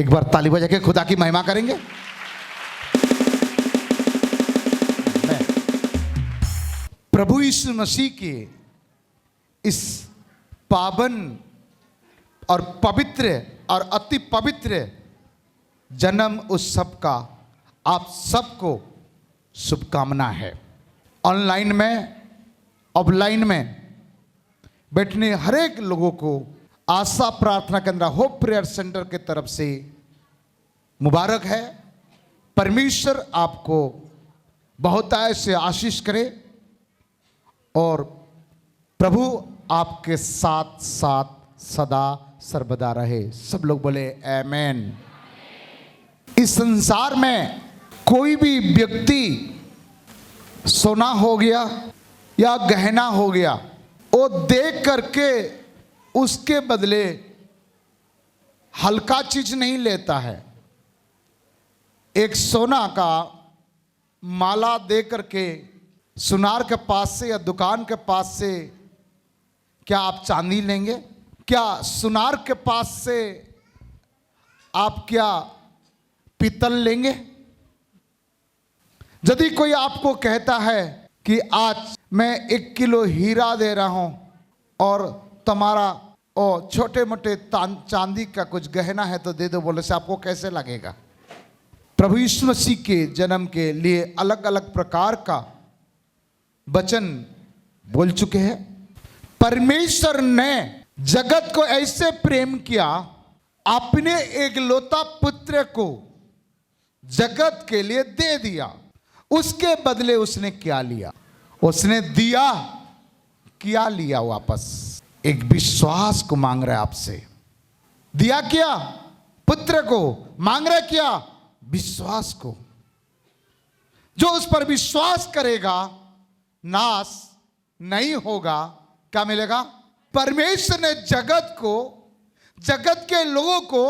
एक बार ताली बजा के खुदा की महिमा करेंगे। प्रभु यीशु मसीह के इस पावन और पवित्र और अति पवित्र जन्म उत्सव का आप सबको शुभकामना है। ऑनलाइन में ऑफलाइन में बैठने हर एक लोगों को आशा प्रार्थना केंद्र होप प्रेयर सेंटर के तरफ से मुबारक है। परमेश्वर आपको बहुतायत से आशीष करे और प्रभु आपके साथ साथ सदा सर्वदा रहे। सब लोग बोले आमीन। इस संसार में कोई भी व्यक्ति सोना हो गया या गहना हो गया, वो देख करके उसके बदले हल्का चीज नहीं लेता है। एक सोना का माला दे करके सुनार के पास से या दुकान के पास से क्या आप चांदी लेंगे? क्या सुनार के पास से आप क्या पीतल लेंगे? यदि कोई आपको कहता है कि आज मैं 1 किलो हीरा दे रहा हूं और तुम्हारा छोटे मोटे चांदी का कुछ गहना है तो दे दो, बोले से आपको कैसे लगेगा? प्रभु यीशु मसीह के जन्म के लिए अलग अलग प्रकार का वचन बोल चुके हैं। परमेश्वर ने जगत को ऐसे प्रेम किया, अपने एकलौता पुत्र को जगत के लिए दे दिया। उसके बदले उसने क्या लिया? उसने दिया, क्या लिया वापस? एक विश्वास को मांग रहा है आपसे। दिया क्या? पुत्र को। मांग रहा क्या? विश्वास को। जो उस पर विश्वास करेगा नाश नहीं होगा। क्या मिलेगा? परमेश्वर ने जगत को, जगत के लोगों को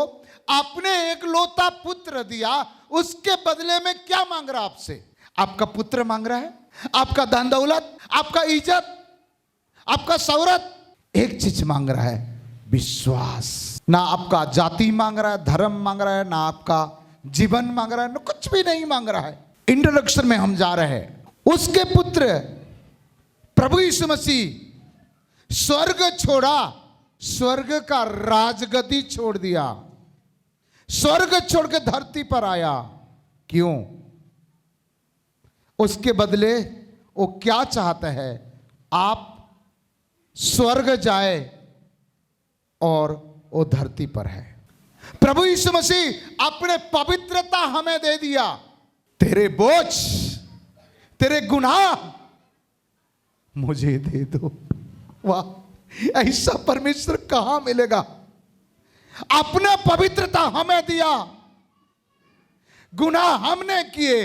अपने एकलौता पुत्र दिया। उसके बदले में क्या मांग रहा आपसे? आपका पुत्र मांग रहा है, आपका धन दौलत, आपका इज्जत, आपका शौहरत। एक चीज मांग रहा है, विश्वास। ना आपका जाति मांग रहा है, धर्म मांग रहा है, ना आपका जीवन मांग रहा है, ना कुछ भी नहीं मांग रहा है। इंट्रोडक्शन में हम जा रहे हैं। उसके पुत्र प्रभु यीशु मसीह स्वर्ग छोड़ा, स्वर्ग का राजगद्दी छोड़ दिया, स्वर्ग छोड़ के धरती पर आया। क्यों? उसके बदले वो क्या चाहता है? आप स्वर्ग जाए और वो धरती पर है। प्रभु यीशु मसीह अपने पवित्रता हमें दे दिया। तेरे बोझ, तेरे गुनाह मुझे दे दो। वाह, ऐसा परमेश्वर कहां मिलेगा? अपना पवित्रता हमें दिया, गुनाह हमने किए,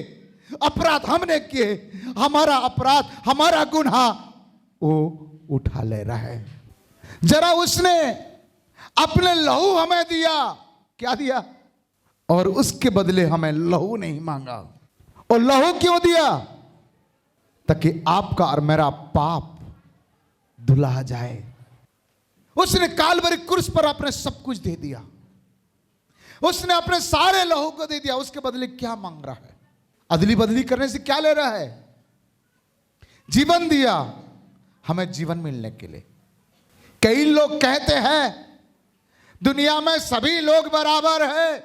अपराध हमने किए, हमारा अपराध, हमारा गुनाह वो उठा ले रहा है। जरा उसने अपने लहू हमें दिया। क्या दिया? और उसके बदले हमें लहू नहीं मांगा। और लहू क्यों दिया? ताकि आपका और मेरा पाप धुला जाए। उसने कालवरी क्रूस पर अपने सब कुछ दे दिया। उसने अपने सारे लहू को दे दिया। उसके बदले क्या मांग रहा है? अदली बदली करने से क्या ले रहा है? जीवन दिया हमें जीवन मिलने के लिए। कई लोग कहते हैं दुनिया में सभी लोग बराबर हैं,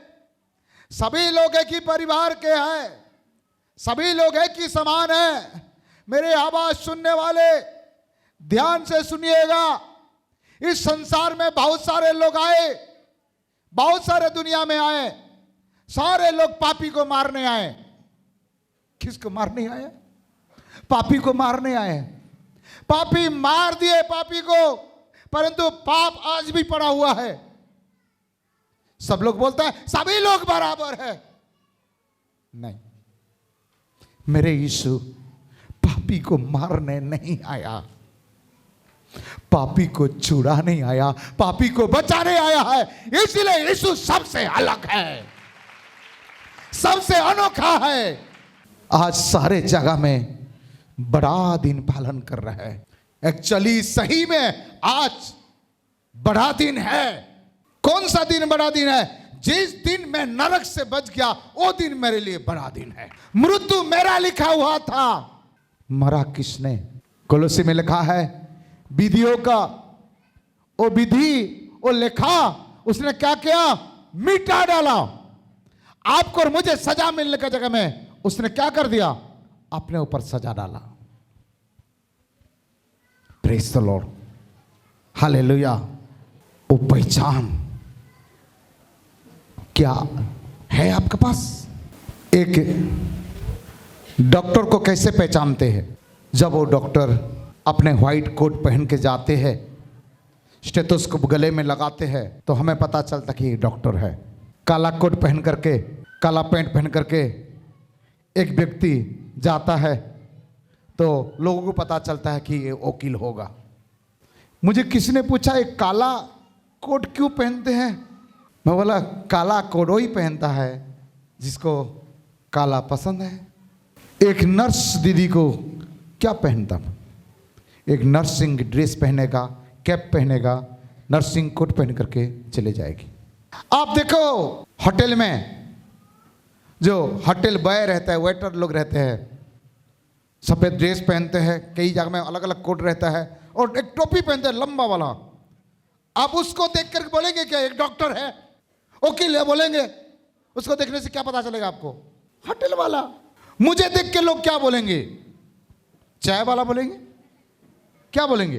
सभी लोग एक ही परिवार के हैं, सभी लोग एक ही समान हैं। मेरे आवाज सुनने वाले ध्यान से सुनिएगा। इस संसार में बहुत सारे लोग आए, बहुत सारे दुनिया में आए, सारे लोग पापी को मारने आए। किसको मारने आए? पापी को मारने आए। पापी मार दिए पापी को, परंतु पाप आज भी पड़ा हुआ है। सब लोग बोलते हैं सभी लोग बराबर है। नहीं, मेरे यीशु पापी को मारने नहीं आया, पापी को छुड़ाने आया, पापी को बचाने आया है। इसलिए यीशु सबसे अलग है, सबसे अनोखा है। आज सारे जगह में बड़ा दिन पालन कर रहा है। एक्चुअली सही में आज बड़ा दिन है। कौन सा दिन बड़ा दिन है? जिस दिन मैं नरक से बच गया वो दिन मेरे लिए बड़ा दिन है। मृत्यु मेरा लिखा हुआ था, मरा किसने? कोलोसी में लिखा है विधियों का वो विधि वो लेखा उसने क्या किया? मिटा डाला। आपको और मुझे सजा मिलने की जगह में उसने क्या कर दिया? अपने ऊपर सजा डाला। Praise the Lord, hallelujah. वो पहचान क्या है आपके पास? एक डॉक्टर को कैसे पहचानते हैं? जब वो डॉक्टर अपने व्हाइट कोट पहन के जाते हैं, स्टेथोस्कोप गले में लगाते हैं, तो हमें पता चलता कि ये डॉक्टर है। काला कोट पहन करके, काला पैंट पहन करके एक व्यक्ति जाता है तो लोगों को पता चलता है कि ये वकील होगा। मुझे किसी ने पूछा ये काला कोट क्यों पहनते हैं? मैं बोला काला कोट वही पहनता है जिसको काला पसंद है। एक नर्स दीदी को क्या पहनता? एक नर्सिंग ड्रेस पहनेगा, कैप पहनेगा, नर्सिंग कोट पहन करके चले जाएगी। आप देखो होटल में जो होटल बॉय रहता है, वेटर लोग रहते हैं, सफेद ड्रेस पहनते हैं, कई जगह में अलग अलग कोट रहता है और एक टोपी पहनते हैं लंबा वाला। आप उसको देख कर बोलेंगे क्या एक डॉक्टर है, वकील है? बोलेंगे? उसको देखने से क्या पता चलेगा आपको? होटल वाला। मुझे देख के लोग क्या बोलेंगे? चाय वाला बोलेंगे? क्या बोलेंगे?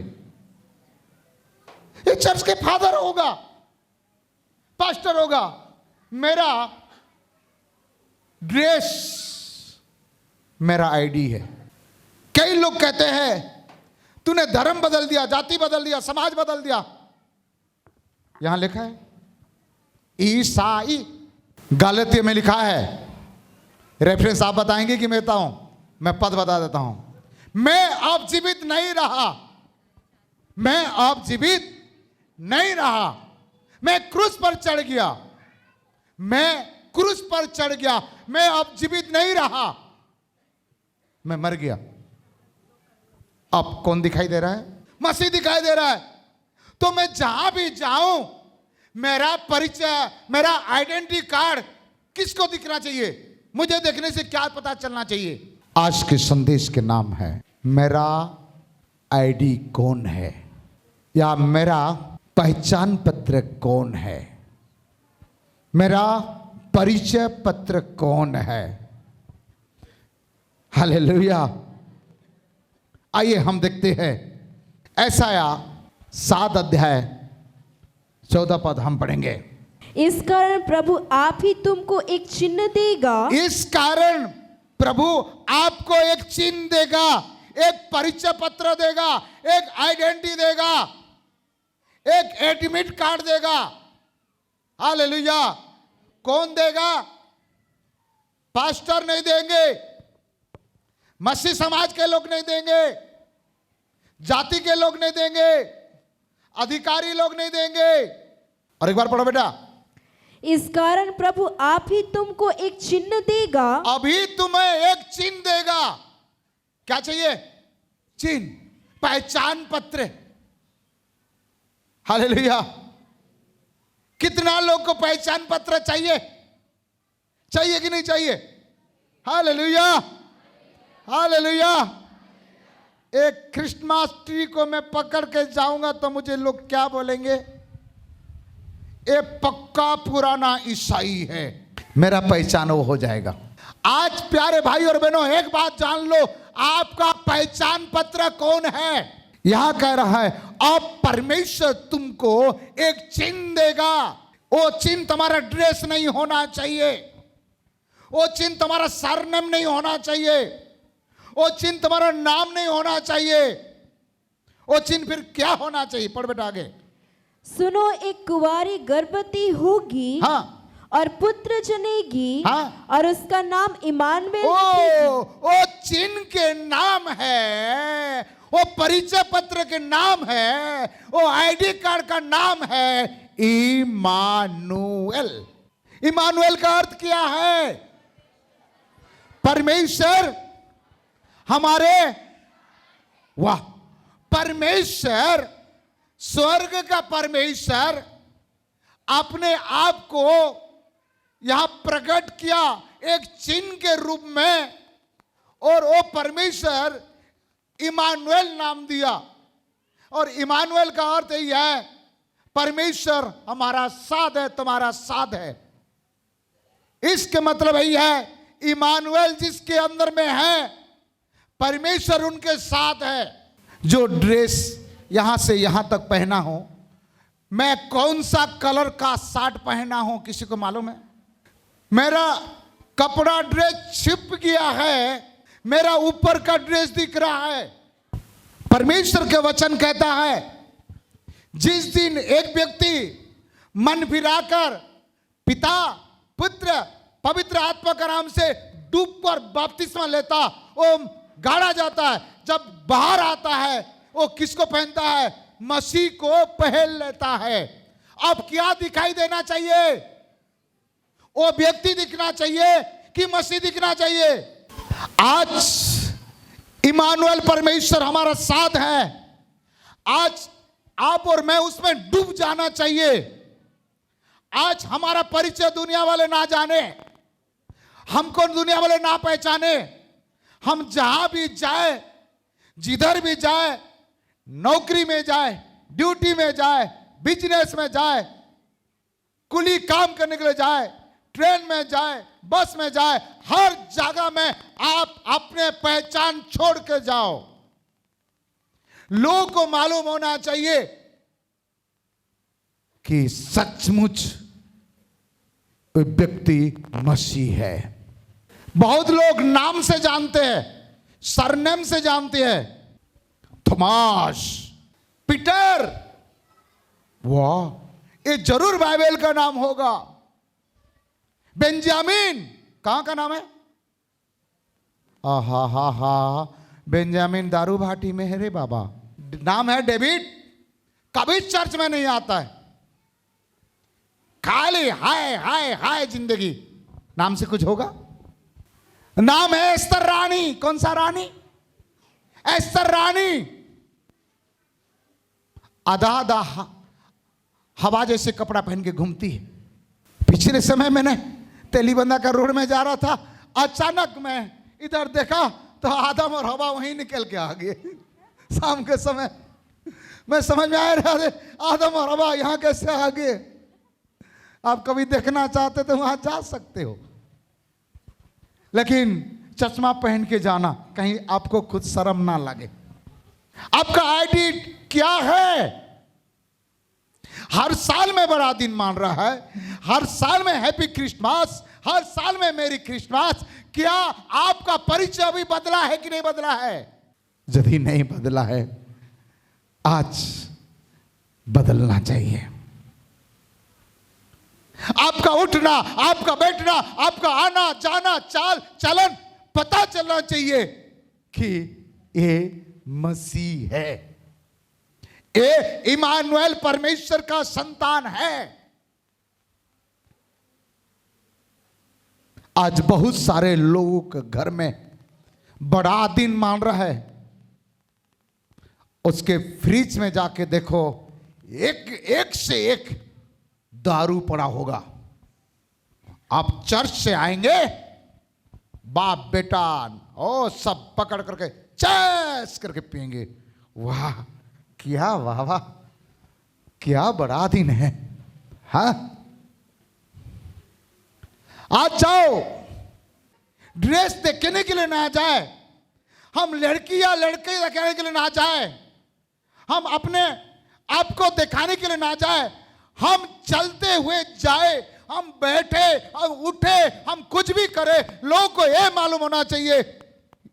ये चर्च के फादर होगा, पास्टर होगा। मेरा ड्रेस मेरा आईडी है। कई लोग कहते हैं तूने धर्म बदल दिया, जाति बदल दिया, समाज बदल दिया। यहां लिखा है ईसाई, गलती में लिखा है। रेफरेंस आप बताएंगे कि मैं बताऊं? मैं पद बता देता हूं। मैं अब जीवित नहीं रहा, मैं अब जीवित नहीं रहा, मैं क्रूस पर चढ़ गया, मैं क्रूस पर चढ़ गया, मैं अब जीवित नहीं रहा, मैं मर गया। अब कौन दिखाई दे रहा है? मसीह दिखाई दे रहा है। तो मैं जहां भी जाऊं मेरा परिचय, मेरा आइडेंटिटी कार्ड किसको दिखना चाहिए? मुझे देखने से क्या पता चलना चाहिए? आज के संदेश के नाम है मेरा आईडी कौन है, या मेरा पहचान पत्र कौन है, मेरा परिचय पत्र कौन है। हालेलुया। आइए हम देखते हैं यशायाह 7 अध्याय 14 पद हम पढ़ेंगे। इस कारण प्रभु आप ही तुमको एक चिन्ह देगा। इस कारण प्रभु आपको एक चिन्ह देगा, एक परिचय पत्र देगा, एक आइडेंटिटी देगा, एक एडमिट कार्ड देगा। हालेलुया। कौन देगा? पास्टर नहीं देंगे, मसीह समाज के लोग नहीं देंगे, जाति के लोग नहीं देंगे, अधिकारी लोग नहीं देंगे। और एक बार पढ़ो बेटा। इस कारण प्रभु आप ही तुमको एक चिन्ह देगा। अभी तुम्हें एक चिन्ह देगा। क्या चाहिए? चिन्ह, पहचान पत्र। हालेलुया। कितना लोग को पहचान पत्र चाहिए? चाहिए कि नहीं चाहिए? Hallelujah, hallelujah. एक क्रिसमस ट्री को मैं पकड़ के जाऊंगा तो मुझे लोग क्या बोलेंगे? ये पक्का पुराना ईसाई है। मेरा पहचान वो हो जाएगा। आज प्यारे भाई और बहनों, एक बात जान लो, आपका पहचान पत्र कौन है? यहां कह रहा है अब परमेश्वर तुमको एक चिन्ह देगा। वो चिन्ह तुम्हारा ड्रेस नहीं होना चाहिए, वो चिन्ह तुम्हारा सरनेम नहीं होना चाहिए, वो चिन्ह तुम्हारा नाम नहीं होना चाहिए। वो चिन्ह फिर क्या होना चाहिए? पढ़ बेटा आगे। सुनो, एक कुंवारी गर्भवती होगी, हाँ, और पुत्र जनेगी, हाँ, और उसका नाम इमानुएल। वो चिन्ह के नाम है, वो परिचय पत्र के नाम है, वो आईडी कार्ड का नाम है इमानुएल। इमानुएल का अर्थ क्या है? परमेश्वर हमारे। वाह! परमेश्वर, स्वर्ग का परमेश्वर अपने आप को यहां प्रकट किया एक चिन्ह के रूप में, और वो परमेश्वर इमानुएल नाम दिया। और इमानुएल का अर्थ यह है, परमेश्वर हमारा साथ है, तुम्हारा साथ है। इसके मतलब यही है, इमानुएल जिसके अंदर में है, परमेश्वर उनके साथ है। जो ड्रेस यहां से यहां तक पहना हो, मैं कौन सा कलर का शर्ट पहना हूं, किसी को मालूम है? मेरा कपड़ा ड्रेस छिप गया है, मेरा ऊपर का ड्रेस दिख रहा है। परमेश्वर के वचन कहता है, जिस दिन एक व्यक्ति मन फिराकर पिता, पुत्र, पवित्र आत्मा के नाम से डूब कर बपतिस्मा लेता, वो गाड़ा जाता है। जब बाहर आता है, वो किसको पहनता है? मसीह को पहन लेता है। अब क्या दिखाई देना चाहिए? वो व्यक्ति दिखना चाहिए कि मसीह दिखना चाहिए? आज इमानुएल परमेश्वर हमारा साथ है। आज आप और मैं उसमें डूब जाना चाहिए। आज हमारा परिचय दुनिया वाले ना जाने, हमको दुनिया वाले ना पहचाने। हम जहां भी जाए, जिधर भी जाए, नौकरी में जाए, ड्यूटी में जाए, बिजनेस में जाए, कुली काम करने के लिए जाए, ट्रेन में जाए, बस में जाए, हर जगह में आप अपने पहचान छोड़ के जाओ। लोगों को मालूम होना चाहिए कि सचमुच व्यक्ति मसीह है। बहुत लोग नाम से जानते हैं, सरनेम से जानते हैं। थॉमस, पीटर, वाह, ये जरूर बाइबल का नाम होगा। बेंजामिन, कहां का नाम है? आहा हा हा, बेंजामिन दारू भाटी में है रे बाबा। नाम है डेविड, कभी चर्च में नहीं आता है, खाली हाय हाय हाय जिंदगी। नाम से कुछ होगा? नाम है एस्तर रानी। कौन सा रानी? एस्तर रानी। आधा आधा हवा जैसे कपड़ा पहन के घूमती है। पिछले समय मैंने तेलीबंदा का रोड में जा रहा था, अचानक मैं इधर देखा तो आदम और हवा वहीं निकल के आ गए। शाम के समय मैं समझ में आ रहा था, आदम और हवा यहां कैसे आ गए? आप कभी देखना चाहते तो वहां जा सकते हो, लेकिन चश्मा पहन के जाना, कहीं आपको खुद शर्म ना लगे। आपका आईडी क्या है? हर साल में बड़ा दिन मान रहा है, हर साल में हैप्पी क्रिसमस, हर साल में मेरी क्रिसमस। क्या आपका परिचय अभी बदला है कि नहीं बदला है? यदि नहीं बदला है, आज बदलना चाहिए। आपका उठना, आपका बैठना, आपका आना जाना, चाल चलन पता चलना चाहिए कि ये मसीह है, ये इमानुएल परमेश्वर का संतान है। आज बहुत सारे लोगों के घर में बड़ा दिन मान रहा है, उसके फ्रिज में जाके देखो, एक से एक दारू पड़ा होगा। आप चर्च से आएंगे, बाप बेटा ओ सब पकड़ करके चैस करके पिएंगे। वाह क्या, वाह वाह क्या बड़ा दिन है। हाँ, आज जाओ, ड्रेस देखने के लिए ना जाए, हम लड़की या लड़के देखने के लिए ना जाए, हम अपने आप को दिखाने के लिए ना जाए, हम चलते हुए जाए, हम बैठे, हम उठे, हम कुछ भी करें, लोगों को यह मालूम होना चाहिए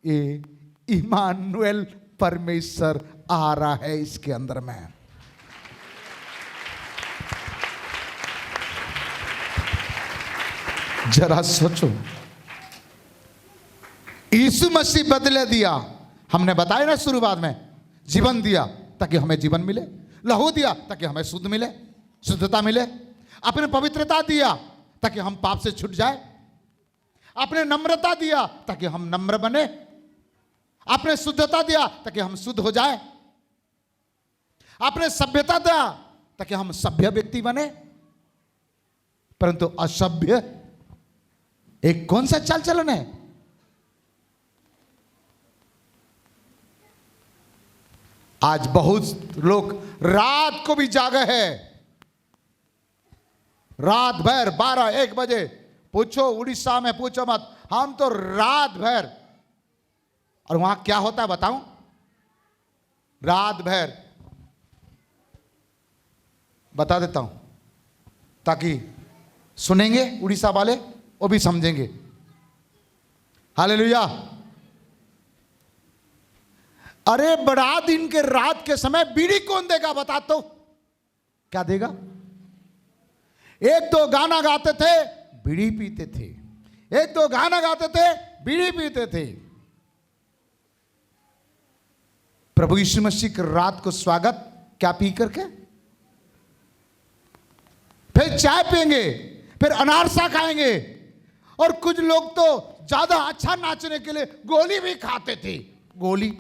ये इमानुएल परमेश्वर आ रहा है इसके अंदर में। जरा सोचो, यीशु मसीह बदले दिया, हमने बताया ना शुरुआत में, जीवन दिया ताकि हमें जीवन मिले, लहू दिया ताकि हमें शुद्ध मिले, शुद्धता मिले, अपने पवित्रता दिया ताकि हम पाप से छूट जाए, अपने नम्रता दिया ताकि हम नम्र बने, आपने शुद्धता दिया ताकि हम शुद्ध हो जाए, आपने सभ्यता दिया ताकि हम सभ्य व्यक्ति बने। परंतु असभ्य एक कौन सा चाल चलन है? आज बहुत लोग रात को भी जागे हैं, रात भर 12-1 बजे। पूछो उड़ीसा में, पूछो मत, हम तो रात भर। और वहां क्या होता है बताऊं? रात भर बता देता हूं ताकि सुनेंगे उड़ीसा वाले, वो भी समझेंगे। हालेलुया। अरे बड़ा दिन के रात के समय बीड़ी कौन देगा बता तो? क्या देगा? एक दो गाना गाते थे, बीड़ी पीते थे। एक दो गाना गाते थे, बीड़ी पीते थे। प्रभु यीशु मसीह की रात को स्वागत क्या पी करके? फिर चाय पिएंगे, फिर अनारसा खाएंगे, और कुछ लोग तो ज्यादा अच्छा नाचने के लिए गोली भी खाते थे। गोली।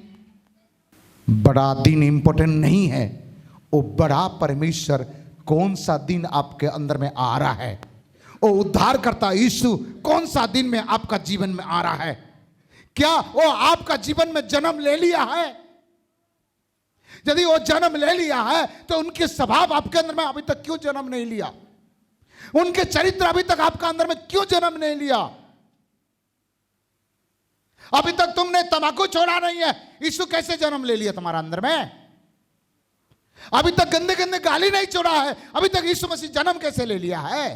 बड़ा दिन इंपॉर्टेंट नहीं है, वो बड़ा परमेश्वर कौन सा दिन आपके अंदर में आ रहा है, वो उद्धार करता यीशु कौन सा दिन में आपका जीवन में आ रहा है। क्या वो आपका जीवन में जन्म ले लिया है? यदि वो जन्म ले लिया है तो उनके स्वभाव आपके अंदर में अभी तक क्यों जन्म नहीं लिया? उनके चरित्र अभी तक आपका अंदर में क्यों जन्म नहीं लिया? अभी तक तुमने तंबाकू छोड़ा नहीं है, यीशु कैसे जन्म ले लिया तुम्हारा अंदर में? अभी तक गंदे गंदे गाली नहीं छोड़ा है, अभी तक यीशु मसीह जन्म कैसे ले लिया है?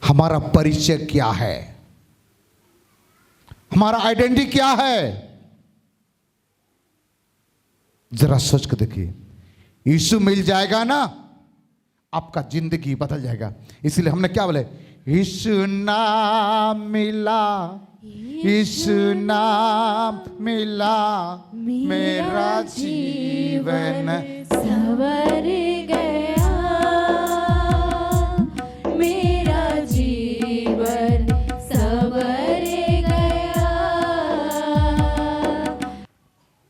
हमारा परिचय क्या है? हमारा आइडेंटिटी क्या है? जरा सोच के देखिए। यीशु मिल जाएगा ना, आपका जिंदगी बदल जाएगा। इसलिए हमने क्या बोले? यीशु नाम मिला, यीशु नाम मिला, मेरा जीवन सवर गया, मेरा जीवन सवर गया।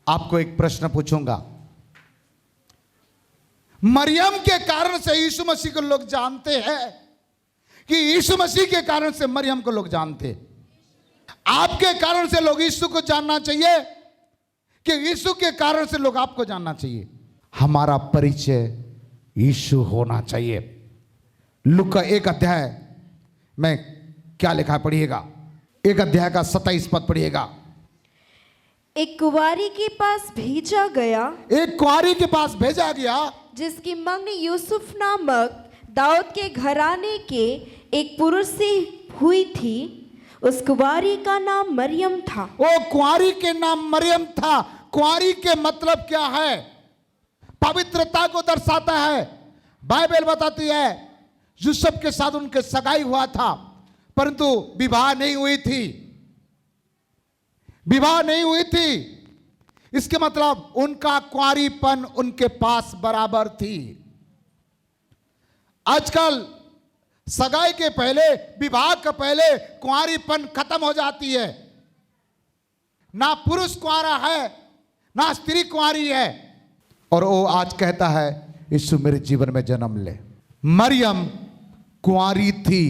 आपको एक प्रश्न पूछूंगा। मरियम के कारण से यीशु मसीह को लोग जानते हैं कि यीशु मसीह के कारण से मरियम को लोग जानते? आपके कारण से लोग यीशु को जानना चाहिए कि यीशु के कारण से लोग आपको जानना चाहिए? हमारा परिचय यीशु होना चाहिए। लूका 1 अध्याय में क्या लिखा है पढ़िएगा। 1 अध्याय का 27 पद पढ़िएगा। एक कुंवारी के पास भेजा गया, एक कुंवारी के पास भेजा गया जिसकी मंगनी यूसुफ नामक दाऊद के घराने के एक पुरुष से हुई थी। उस कुंवारी का नाम मरियम था। वो कुंवारी के नाम मरियम था। कुंवारी के मतलब क्या है? पवित्रता को दर्शाता है। बाइबल बताती है यूसुफ के साथ उनके सगाई हुआ था, परंतु विवाह नहीं हुई थी। विवाह नहीं हुई थी, इसके मतलब उनका कुंवारीपन उनके पास बराबर थी। आजकल सगाई के पहले, विवाह के पहले कुंवारीपन खत्म हो जाती है। ना पुरुष कुंवारा है, ना स्त्री कुंवारी है। और वो आज कहता है यीशु मेरे जीवन में जन्म ले। मरियम कुंवारी थी,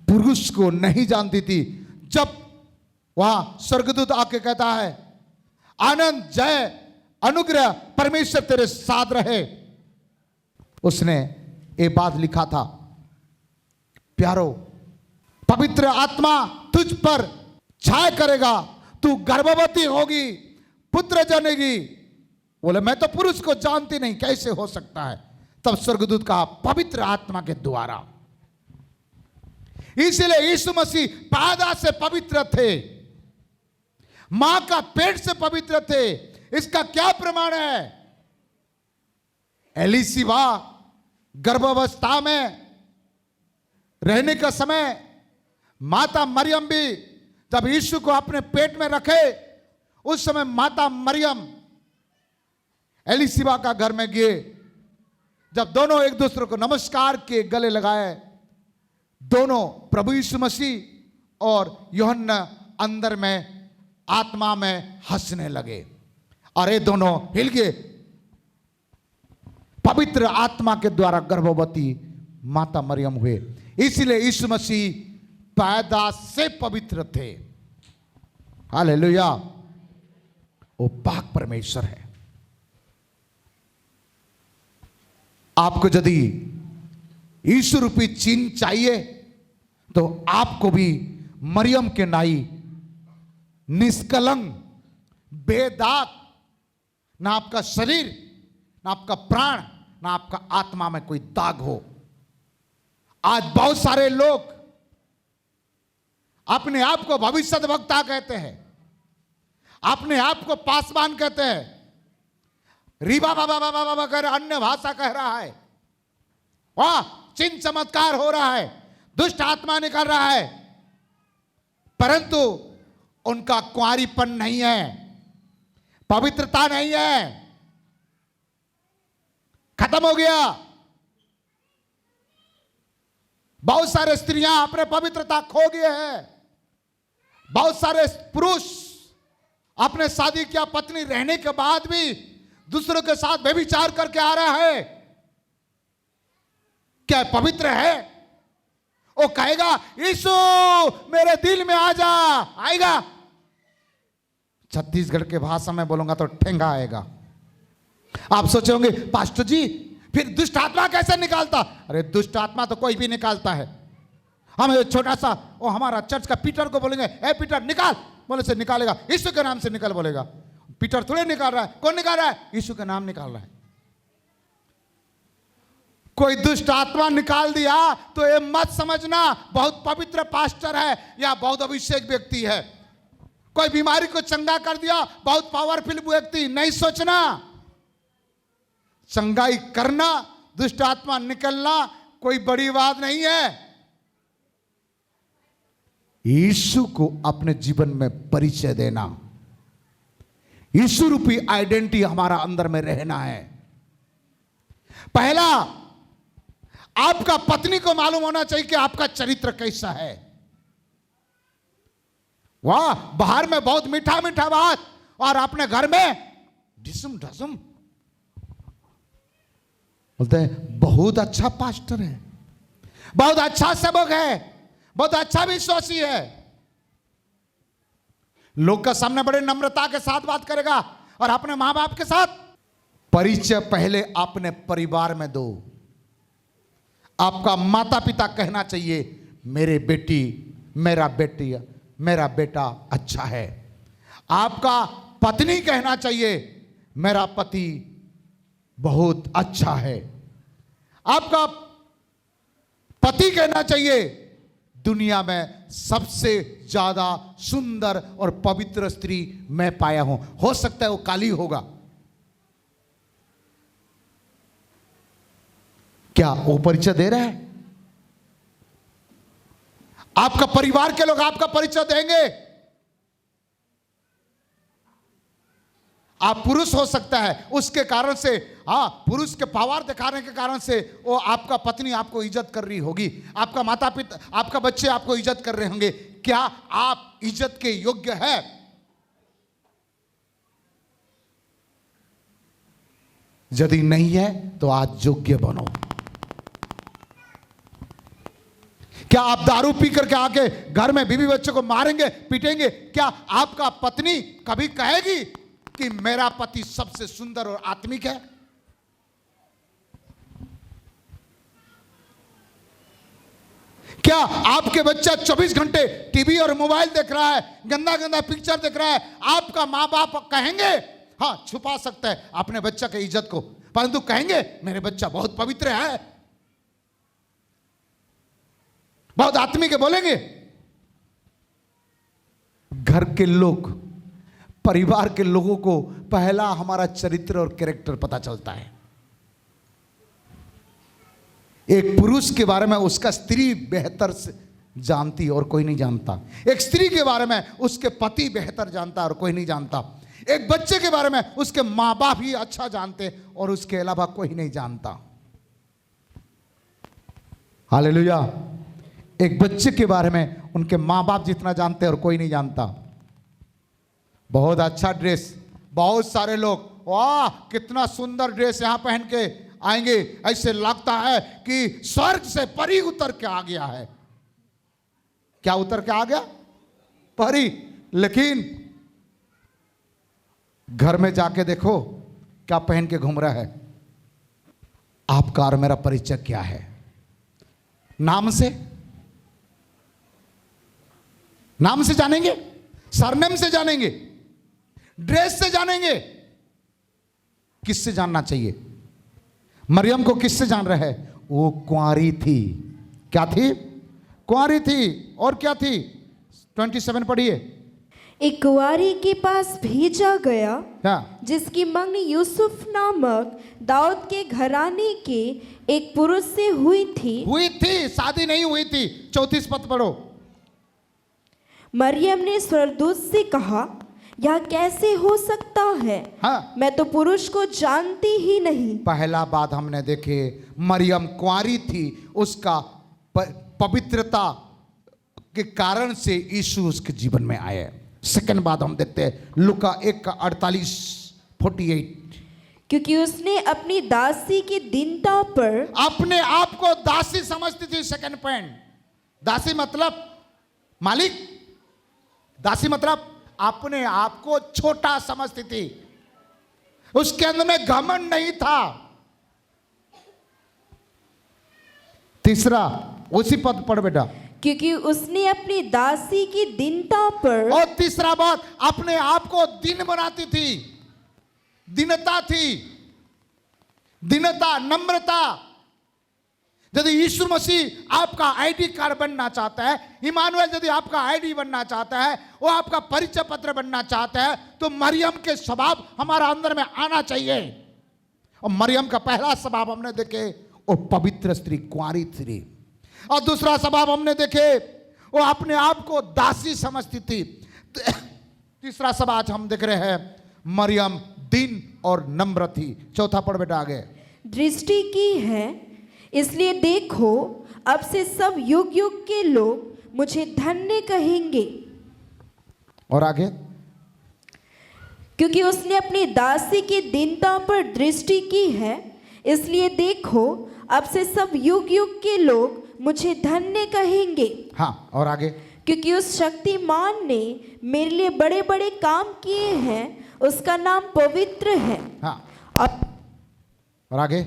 पुरुष को नहीं जानती थी। जब वहां स्वर्गदूत आके कहता है आनंद, जय, अनुग्रह परमेश्वर तेरे साथ रहे, उसने ये बात लिखा था, प्यारो पवित्र आत्मा तुझ पर छाया करेगा, तू गर्भवती होगी, पुत्र जनेगी। बोले मैं तो पुरुष को जानती नहीं, कैसे हो सकता है? तब स्वर्गदूत कहा पवित्र आत्मा के द्वारा। इसलिए यीशु मसीह पैदा से पवित्र थे, मां का पेट से पवित्र थे। इसका क्या प्रमाण है? एलिसिबा गर्भावस्था में रहने का समय माता मरियम भी जब यीशु को अपने पेट में रखे, उस समय माता मरियम एलिसिबा का घर में गए। जब दोनों एक दूसरे को नमस्कार के गले लगाए, दोनों प्रभु यीशु मसीह और यूहन्ना अंदर में आत्मा में हंसने लगे और ये दोनों हिल गए। पवित्र आत्मा के द्वारा गर्भवती माता मरियम हुए। इसलिए यीशु मसीह इबादत से पवित्र थे। हालेलुया। वो पाक परमेश्वर है। आपको यदि यीशु रूपी चिन्ह चाहिए तो आपको भी मरियम के नाई निष्कलंक, बेदाग, ना आपका शरीर, ना आपका प्राण, ना आपका आत्मा में कोई दाग हो। आज बहुत सारे लोग अपने आप को भविष्यद्वक्ता कहते हैं, अपने आप को पासवान कहते हैं, रीबा बाबा बाबा बाबा कर अन्य भाषा कह रहा है, वाह चिन्ह चमत्कार हो रहा है, दुष्ट आत्मा निकल रहा है, परंतु उनका कुंवारीपन नहीं है, पवित्रता नहीं है, खत्म हो गया। बहुत सारे स्त्रियां अपने पवित्रता खो गए हैं। बहुत सारे पुरुष अपने शादी किया पत्नी रहने के बाद भी दूसरों के साथ व्यभिचार करके आ रहा है। क्या पवित्र है? वो कहेगा यीशु मेरे दिल में आ जा, आएगा। छत्तीसगढ़ के भाषा में बोलूंगा तो ठेंगा आएगा। आप सोचे होंगे पास्टर जी फिर दुष्ट आत्मा कैसे निकालता? अरे दुष्ट आत्मा तो कोई भी निकालता है। हम छोटा सा वो हमारा चर्च का पीटर को बोलेंगे ए पीटर निकाल, बोले से निकालेगा, यीशु के नाम से निकल बोलेगा। पीटर थोड़े निकाल रहा है, कौन निकाल रहा है? यीशु का नाम निकाल रहा है। कोई दुष्ट आत्मा निकाल दिया तो ये मत समझना बहुत पवित्र पास्टर है या बहुत अभिषेक व्यक्ति है। कोई बीमारी को चंगा कर दिया बहुत पावरफुल व्यक्ति, नहीं सोचना। चंगाई करना, दुष्ट आत्मा निकलना कोई बड़ी बात नहीं है। यीशु को अपने जीवन में परिचय देना, यीशु रूपी आइडेंटिटी हमारा अंदर में रहना है। पहला आपका पत्नी को मालूम होना चाहिए कि आपका चरित्र कैसा है। वाह, बाहर में बहुत मीठा मीठा बात और अपने घर में ढिसुम ढसुम। बोलते हैं बहुत अच्छा पास्टर है, बहुत अच्छा सेवक है, बहुत अच्छा विश्वासी है। लोग का सामने बड़े नम्रता के साथ बात करेगा और अपने मां बाप के साथ। परिचय पहले अपने परिवार में दो। आपका माता पिता कहना चाहिए मेरे बेटी, मेरा बेटी, मेरा बेटा अच्छा है। आपका पत्नी कहना चाहिए मेरा पति बहुत अच्छा है। आपका पति कहना चाहिए दुनिया में सबसे ज्यादा सुंदर और पवित्र स्त्री मैं पाया हूं। हो सकता है वो काली होगा, क्या वो परिचय दे रहा है? आपका परिवार के लोग आपका परिचय देंगे। आप पुरुष हो सकता है, उसके कारण से, हाँ पुरुष के पावर दिखाने के कारण से वो आपका पत्नी आपको इज्जत कर रही होगी, आपका माता पिता, आपका बच्चे आपको इज्जत कर रहे होंगे। क्या आप इज्जत के योग्य है? यदि नहीं है तो आज योग्य बनो। क्या आप दारू पी करके आके घर में बीवी बच्चों को मारेंगे पीटेंगे? क्या आपका पत्नी कभी कहेगी कि मेरा पति सबसे सुंदर और आत्मिक है? क्या आपके बच्चा 24 घंटे टीवी और मोबाइल देख रहा है, गंदा गंदा पिक्चर देख रहा है, आपका मां बाप कहेंगे? हाँ, छुपा सकता है अपने बच्चा की इज्जत को, परंतु कहेंगे मेरे बच्चा बहुत पवित्र है, बहुत आत्मिक है, बोलेंगे। घर के लोग, परिवार के लोगों को पहला हमारा चरित्र और कैरेक्टर पता चलता है। एक पुरुष के बारे में उसका स्त्री बेहतर से जानती और कोई नहीं जानता। एक स्त्री के बारे में उसके पति बेहतर जानता और कोई नहीं जानता। एक बच्चे के बारे में उसके मां बाप ही अच्छा जानते और उसके अलावा कोई नहीं जानता। हालेलुया। एक बच्चे के बारे में उनके मां बाप जितना जानते और कोई नहीं जानता। बहुत अच्छा ड्रेस, बहुत सारे लोग वाह कितना सुंदर ड्रेस यहां पहन के आएंगे, ऐसे लगता है कि स्वर्ग से परी उतर के आ गया है। क्या उतर के आ गया? परी। लेकिन घर में जाके देखो क्या पहन के घूम रहा है। आपका और मेरा परिचय क्या है? नाम से? नाम से जानेंगे? सरनेम से जानेंगे? ड्रेस से जानेंगे? किससे जानना चाहिए? मरियम को किससे जान रहे हैं? वो कुंवारी थी। क्या थी? कुंवारी थी। और क्या थी? 27 पढ़िए। एक कुंवारी के पास भेजा गया हाँ। जिसकी मंगनी यूसुफ नामक दाऊद के घराने के एक पुरुष से हुई थी, शादी नहीं हुई थी। 34 पद पढ़ो। मरियम ने स्वर्गदूत से कहा, यह कैसे हो सकता है? हाँ। मैं तो पुरुष को जानती ही नहीं। पहला बात हमने देखे, मरियम कुंवारी थी, उसका पवित्रता के कारण से यीशु उसके जीवन में आए। सेकंड बात हम देखते हैं लूका 1:48-48। क्योंकि उसने अपनी दासी की दीनता पर अपने आप को दासी समझती थी। सेकंड पॉइंट, दासी मतलब मालिक, दासी मतलब अपने आप को छोटा समझती थी। उसके अंदर में घमंड नहीं था। तीसरा, उसी पद पढ़ बेटा। क्योंकि उसने अपनी दासी की दीनता पर, और तीसरा बात, अपने आप को दीन बनाती थी। दीनता थी, दीनता, नम्रता। यदि यीशु मसीह आपका आईडी कार्ड बनना चाहता है, इमानुएल यदि आपका आईडी बनना चाहता है, वो आपका परिचय पत्र बनना चाहता है, तो मरियम के स्वभाव हमारा अंदर में आना चाहिए। और मरियम का पहला स्वभाव हमने देखे, वो पवित्र स्त्री, कुंवारी स्त्री। और दूसरा स्वभाव हमने देखे, वो अपने आप को दासी समझती थी। तीसरा स्वभाव हम देख रहे हैं, मरियम दीन और नम्र थी। चौथा पढ़ बेटा आगे। दृष्टि की है, इसलिए देखो अब से सब युग युग के लोग मुझे धन्य कहेंगे। और आगे। क्योंकि उसने अपनी दासी की दीनता पर दृष्टि की है, इसलिए देखो अब से सब युग युग के लोग मुझे धन्य कहेंगे। हाँ, और आगे। क्योंकि उस शक्तिमान ने मेरे लिए बड़े बड़े काम किए हैं, उसका नाम पवित्र है। हाँ, और आगे।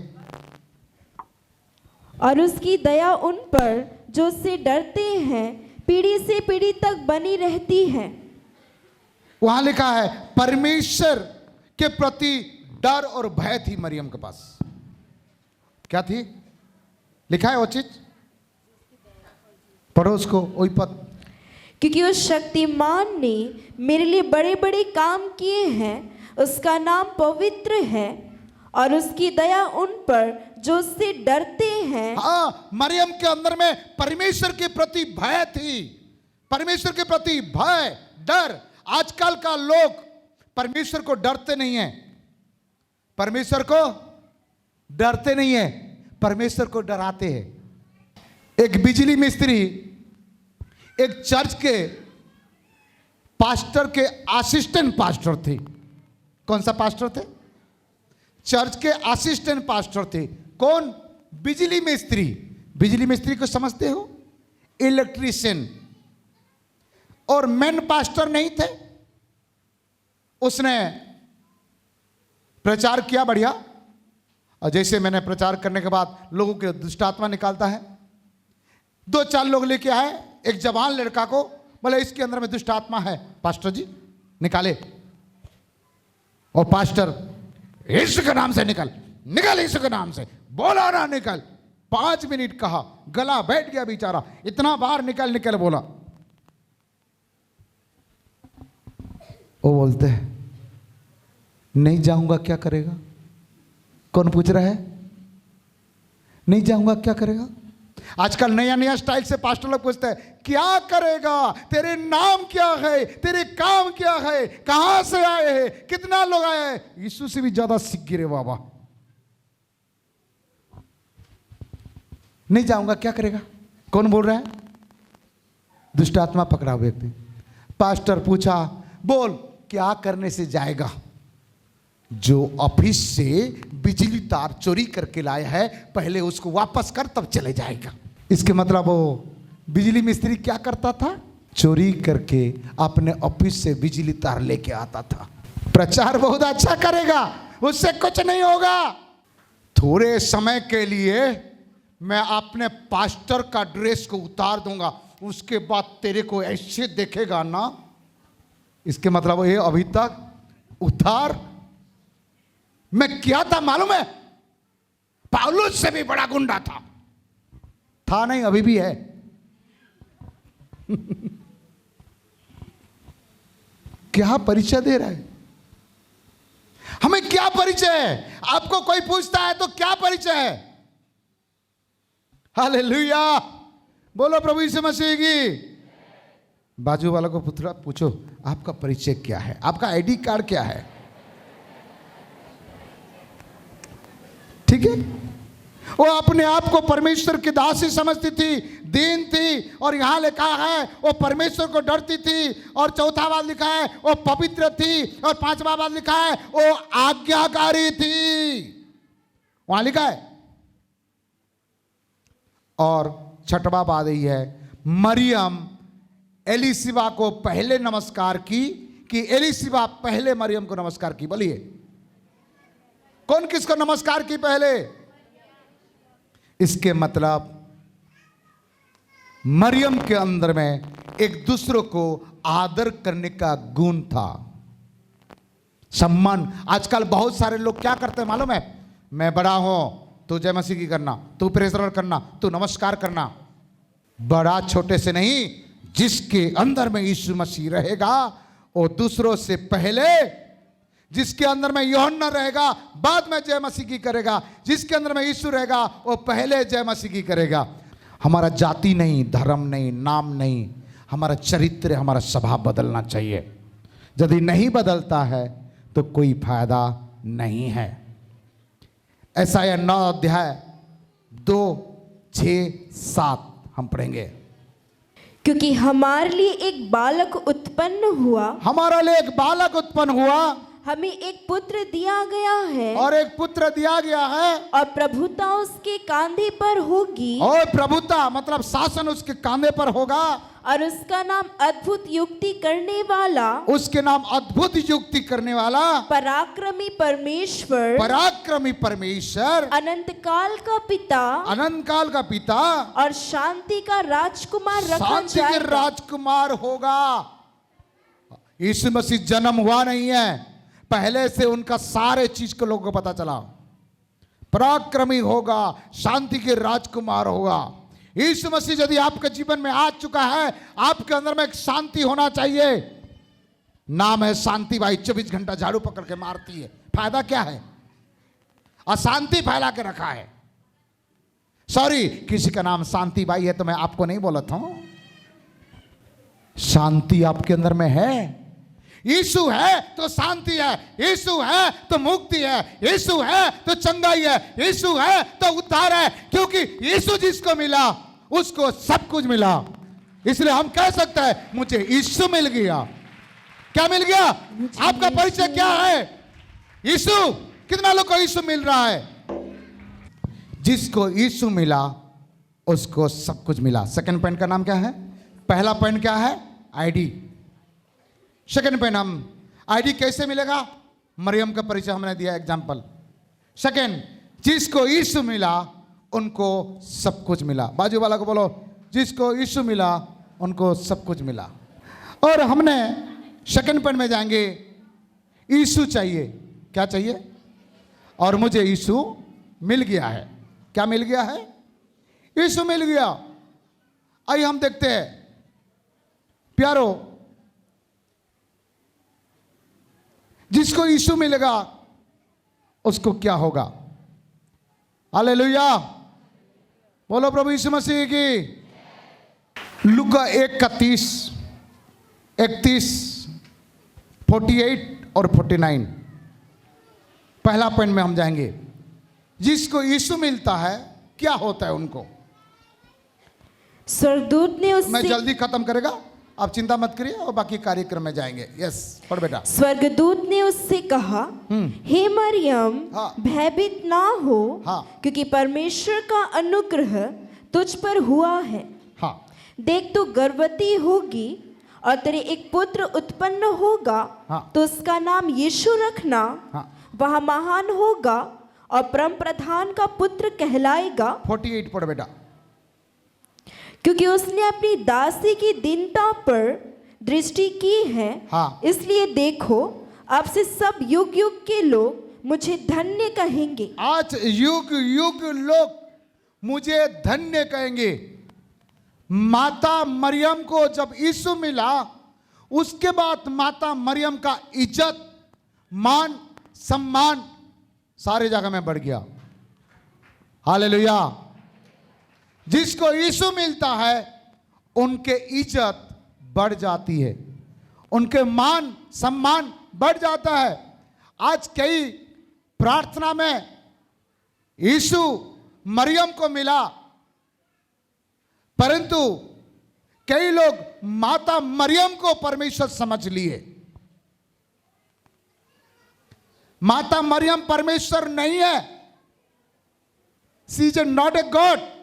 और उसकी दया उन पर जो उससे डरते हैं पीढ़ी से पीढ़ी तक बनी रहती है। वहां लिखा है परमेश्वर के प्रति डर और भय थी मरियम के पास। क्या थी? लिखा है वो चीज, पढ़ो उसको, वही पद। क्योंकि उस शक्तिमान ने मेरे लिए बड़े बड़े काम किए हैं, उसका नाम पवित्र है, और उसकी दया उन पर जो उससे डरते हैं। हाँ, मरियम के अंदर में परमेश्वर के प्रति भय थी। परमेश्वर के प्रति भय, डर। आजकल का लोग परमेश्वर को डरते नहीं है, परमेश्वर को डरते नहीं है, परमेश्वर को डराते हैं। एक बिजली मिस्त्री एक चर्च के पास्टर के असिस्टेंट पास्टर थे। कौन सा पास्टर थे? चर्च के असिस्टेंट पास्टर थे। कौन? बिजली मिस्त्री। बिजली मिस्त्री को समझते हो? इलेक्ट्रीशियन। और मेन पास्टर नहीं थे। उसने प्रचार किया बढ़िया, और जैसे मैंने प्रचार करने के बाद लोगों के दुष्ट आत्मा निकालता है, 2-4 लोग लेके आए एक जवान लड़का को, बोले इसके अंदर में दुष्ट आत्मा है, पास्टर जी निकाले। और पास्टर, यीशु के नाम से निकल, निकल यीशु के नाम से, बोला ना निकल। 5 मिनट कहा, गला बैठ गया बेचारा, इतना बार निकल निकल बोला। वो बोलते हैं नहीं जाऊंगा क्या करेगा? कौन पूछ रहा है? नहीं जाऊंगा क्या करेगा? आजकल नया नया स्टाइल से पास्टर लोग पूछते हैं क्या करेगा, तेरे नाम क्या है, तेरे काम क्या है, कहां से आए हैं, कितना लोग आए हैं। यीशु से भी ज्यादा सीख गिरे बाबा। नहीं जाऊंगा क्या करेगा? कौन बोल रहा है? दुष्ट आत्मा पकड़ा हुआ व्यक्ति। पास्टर पूछा, बोल क्या करने से जाएगा? जो ऑफिस से बिजली तार चोरी करके लाया है, पहले उसको वापस कर तब चले जाएगा। इसके मतलब वो बिजली मिस्त्री क्या करता था? चोरी करके अपने ऑफिस से बिजली तार लेके आता था। प्रचार बहुत अच्छा करेगा, उससे कुछ नहीं होगा। थोड़े समय के लिए मैं अपने पास्टर का ड्रेस को उतार दूंगा, उसके बाद तेरे को ऐसे देखेगा ना। इसके मतलब ये अभी तक उतार। मैं क्या था मालूम है? पौलुस से भी बड़ा गुंडा था नहीं, अभी भी है। क्या परिचय दे रहा है? हमें क्या परिचय है? आपको कोई पूछता है तो क्या परिचय है? हालेलुया, बोलो प्रभु यीशु मसीह की। बाजू वाला को पूछो आपका परिचय क्या है, आपका आईडी कार्ड क्या है? ठीक है। वो अपने आप को परमेश्वर की दासी समझती थी, दीन थी, और यहां लिखा है वो परमेश्वर को डरती थी, और चौथा बात लिखा है वो पवित्र थी, और पांचवा बात लिखा है वो आज्ञाकारी थी, वहां लिखा है। और छठवा बात यही है, मरियम एलिशिबा को पहले नमस्कार की कि एलिशिबा पहले मरियम को नमस्कार की? बोलिए कौन किसको नमस्कार की पहले? इसके मतलब मरियम के अंदर में एक दूसरे को आदर करने का गुण था, सम्मान। आजकल बहुत सारे लोग क्या करते हैं मालूम है? मैं बड़ा हूं तो जय मसीह की करना, तू प्रेजर करना, तू नमस्कार करना। बड़ा छोटे से नहीं, जिसके अंदर में यीशु मसीह रहेगा वो दूसरों से पहले, जिसके अंदर में यूहन्ना रहेगा बाद में जय मसीह की करेगा, जिसके अंदर में यीशु रहेगा वो पहले जय मसीह की करेगा। हमारा जाति नहीं, धर्म नहीं, नाम नहीं, हमारा चरित्र, हमारा स्वभाव बदलना चाहिए। यदि नहीं बदलता है तो कोई फायदा नहीं है। यशायाह 9 अध्याय 2, 6, 7 हम पढ़ेंगे। क्योंकि हमारे लिए एक बालक उत्पन्न हुआ, हमारे लिए एक बालक उत्पन्न हुआ, हमें एक पुत्र दिया गया है, और एक पुत्र दिया गया है, और प्रभुता उसके कांधे पर होगी। और प्रभुता मतलब शासन उसके कांधे पर होगा, और उसका नाम अद्भुत युक्ति करने वाला, उसके नाम अद्भुत युक्ति करने वाला, पराक्रमी परमेश्वर, पराक्रमी परमेश्वर, अनंत काल का पिता, अनंत काल का पिता, और शांति का राजकुमार रखा शांति के जाएगा। राजकुमार होगा। यीशु मसीह जन्म हुआ नहीं है, पहले से उनका सारे चीज को लोगों को पता चला। पराक्रमी होगा, शांति के राजकुमार होगा। यीशु मसीह यदि आपके जीवन में आ चुका है, आपके अंदर में एक शांति होना चाहिए। नाम है शांति भाई, 24 घंटा झाड़ू पकड़ के मारती है, फायदा क्या है? अशांति फैला के रखा है। सॉरी, किसी का नाम शांति भाई है तो मैं आपको नहीं बोला था। शांति आपके अंदर में है। यीशु है तो शांति है, यीशु है तो मुक्ति है, यीशु है तो चंगाई है, यीशु है तो उद्धार है। क्योंकि यीशु जिसको मिला उसको सब कुछ मिला। इसलिए हम कह सकते हैं मुझे यीशु मिल गया। क्या मिल गया? आपका परिचय क्या है? यीशु। कितना लोग को यीशु मिल रहा है? जिसको यीशु मिला उसको सब कुछ मिला। सेकंड पॉइंट का नाम क्या है? पहला पॉइंट क्या है? आईडी। सेकंड पॉइंट, हम आईडी कैसे मिलेगा? मरियम का परिचय हमने दिया एग्जाम्पल। सेकंड, जिसको यीशु मिला उनको सब कुछ मिला। बाजू वाला को बोलो, जिसको यीशु मिला उनको सब कुछ मिला। और हमने सेकंड पॉइंट में जाएंगे, यीशु चाहिए। क्या चाहिए? और मुझे यीशु मिल गया है। क्या मिल गया है? यीशु मिल गया। आइए हम देखते हैं प्यारो, जिसको यीशु मिलेगा उसको क्या होगा? हालेलुया, बोलो प्रभु यीशु मसीह की। लूका 1 का 30, 31, 48 और 49 पहला पॉइंट में हम जाएंगे। जिसको यीशु मिलता है क्या होता है उनको? स्वर्गदूत ने उससे, मैं जल्दी खत्म करेगा, आप चिंता मत करिए, और बाकी कार्यक्रम में जाएंगे। यस, पढ़ बेटा। स्वर्गदूत ने उससे कहा, हे मरियम, हाँ। भयभीत ना हो, हाँ। क्योंकि परमेश्वर का अनुग्रह तुझ पर हुआ है। हाँ, देख तू गर्भवती होगी और तेरे एक पुत्र उत्पन्न होगा, हाँ। तो उसका नाम यीशु रखना। हाँ। वह महान होगा और परम प्रधान का पुत्र कहलाएगा, 48 पढ़ बेटा। क्योंकि उसने अपनी दासी की दीनता पर दृष्टि की है। हाँ। इसलिए देखो, अब से सब युग युग के लोग मुझे धन्य कहेंगे। आज युग युग लोग मुझे धन्य कहेंगे। माता मरियम को जब यीशु मिला, उसके बाद माता मरियम का इज्जत, मान, सम्मान सारे जगह में बढ़ गया। हालेलुया। जिसको यीशु मिलता है उनके इज्जत बढ़ जाती है, उनके मान सम्मान बढ़ जाता है। आज कई प्रार्थना में यीशु मरियम को मिला, परंतु कई लोग माता मरियम को परमेश्वर समझ लिए। माता मरियम परमेश्वर नहीं है। She is not a god.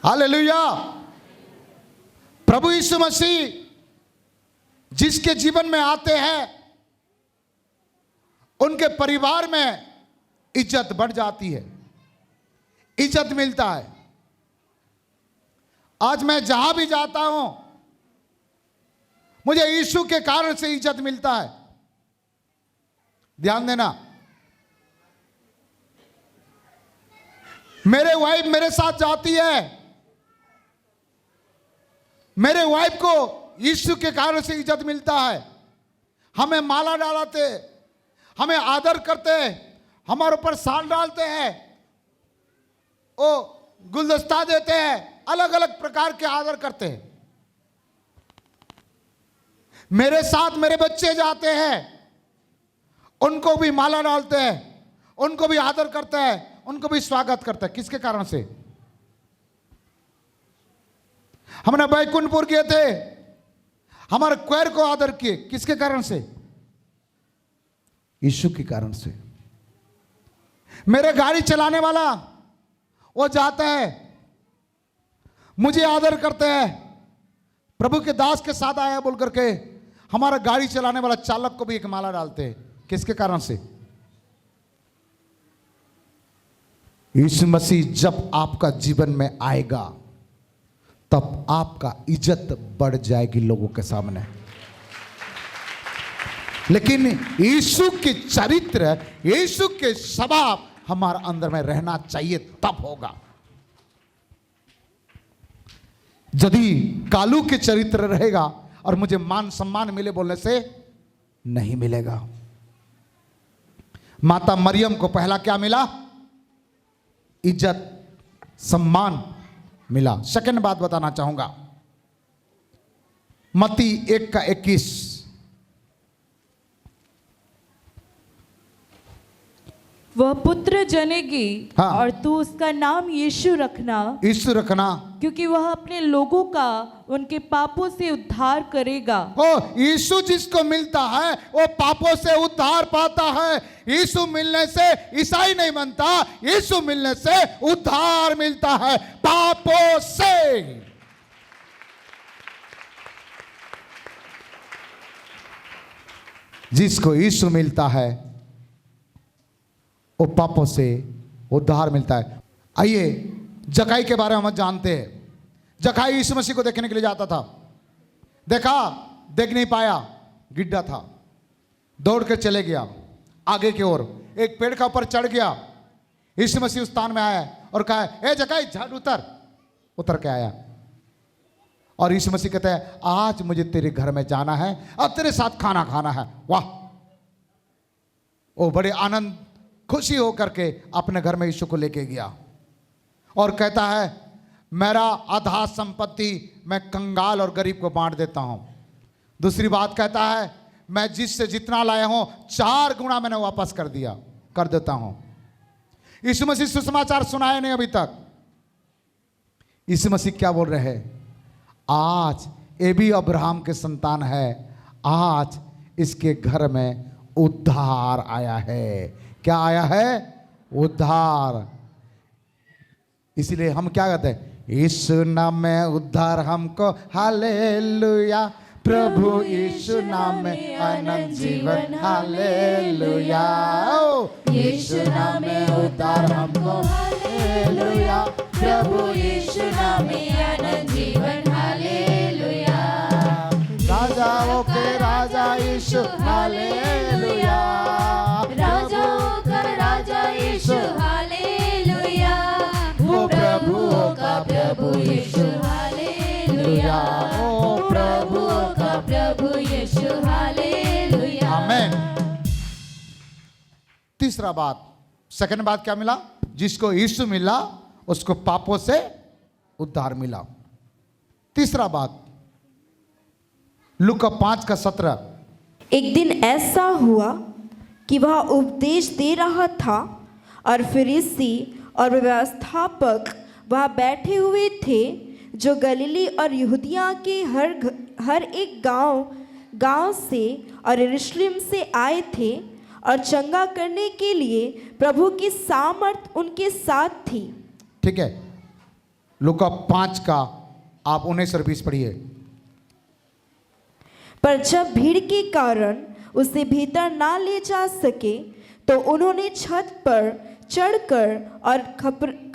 Hallelujah. प्रभु यीशु मसीह जिसके जीवन में आते हैं, उनके परिवार में इज्जत बढ़ जाती है, इज्जत मिलता है। आज मैं जहां भी जाता हूं, मुझे यीशु के कारण से इज्जत मिलता है। ध्यान देना, मेरे वाइफ मेरे साथ जाती है, मेरे वाइफ को यीशु के कारण से इज्जत मिलता है। हमें माला डालते, हमें आदर करते, हमारे ऊपर साल डालते हैं, ओ गुलदस्ता देते हैं, अलग अलग प्रकार के आदर करते हैं। मेरे साथ मेरे बच्चे जाते हैं, उनको भी माला डालते हैं, उनको भी आदर करते हैं, उनको भी स्वागत करते हैं। किसके कारण से? हमने बैकुंठपुर किए थे, हमारे क्वायर को आदर किए। किसके कारण से? यीशु के कारण से। मेरे गाड़ी चलाने वाला वो जाता है, मुझे आदर करते हैं, प्रभु के दास के साथ आया बोल करके हमारा गाड़ी चलाने वाला चालक को भी एक माला डालते हैं। किसके कारण से? यीशु मसीह जब आपका जीवन में आएगा, तब आपका इज्जत बढ़ जाएगी लोगों के सामने। लेकिन यीशु के चरित्र, यीशु के स्वभाव हमारे अंदर में रहना चाहिए, तब होगा। यदि कालू के चरित्र रहेगा और मुझे मान सम्मान मिले बोलने से नहीं मिलेगा। माता मरियम को पहला क्या मिला? इज्जत, सम्मान मिला। सेकंड बात बताना चाहूंगा, मत्ती 1:21। वह पुत्र जनेगी, हाँ। और तू उसका नाम यीशु रखना, यीशु रखना, क्योंकि वह अपने लोगों का उनके पापों से उद्धार करेगा। ओ यीशु जिसको मिलता है वो पापों से उद्धार पाता है। यीशु मिलने से ईसाई नहीं बनता, यीशु मिलने से उद्धार मिलता है पापों से। जिसको यीशु मिलता है वो पापों से उद्धार मिलता है। आइए जकाई के बारे में हम जानते हैं। जकाई यीशु मसीह को देखने के लिए जाता था, देखा, देख नहीं पाया, गिड्ढा था, दौड़ कर चले गया आगे की ओर, एक पेड़ का ऊपर चढ़ गया। यीशु मसीह उस स्थान में आया और कहा, ए जकाई झट उतर। उतर के आया और यीशु मसीह कहते हैं, आज मुझे तेरे घर में जाना है और तेरे साथ खाना खाना है। वाह! वो बड़े आनंद खुशी होकर के अपने घर में यीशु को लेके गया और कहता है, मेरा आधा संपत्ति मैं कंगाल और गरीब को बांट देता हूं। दूसरी बात कहता है, मैं जिससे जितना लाया हूं 4 गुना मैंने वापस कर देता हूं। यीशु मसीह सुसमाचार सुनाए नहीं अभी तक। यीशु मसीह क्या बोल रहे हैं? आज ये भी अब्राहम के संतान है, आज इसके घर में उद्धार आया है। क्या आया है? उद्धार। इसलिए हम क्या कहते हैं, यीशु नाम में उद्धार हमको, हालेलुया। प्रभु यीशु नाम में अनंत जीवन, हालेलुया। यीशु नाम में उद्धार हमको, हालेलुया। प्रभु यीशु नाम में अनंत जीवन, हालेलुया। राजाओं के राजा यीशु, हालेलुया। राजाओं का राजा यीशु, हालेलुया। वो प्रभुओं का प्रभु यीशु, हालेलुया। ओ प्रभुओं का प्रभु यीशु, हालेलुया। आमेन। तीसरा बात, सेकंड बात क्या मिला? जिसको यीशु मिला उसको पापों से उद्धार मिला। तीसरा बात, लूका 5:17। एक दिन ऐसा हुआ कि वह उपदेश दे रहा था और फरीसी और व्यवस्थापक वहाँ बैठे हुए थे, जो गलीली और यहूदिया के हर एक गांव से और यरूशलेम से आए थे, और चंगा करने के लिए प्रभु की सामर्थ उनके साथ थी। ठीक है, लूका 5 का आप 19 और 20 पढ़िए। पर जब भीड़ के कारण उसे भीतर ना ले जा सके, तो उन्होंने छत पर चढ़कर और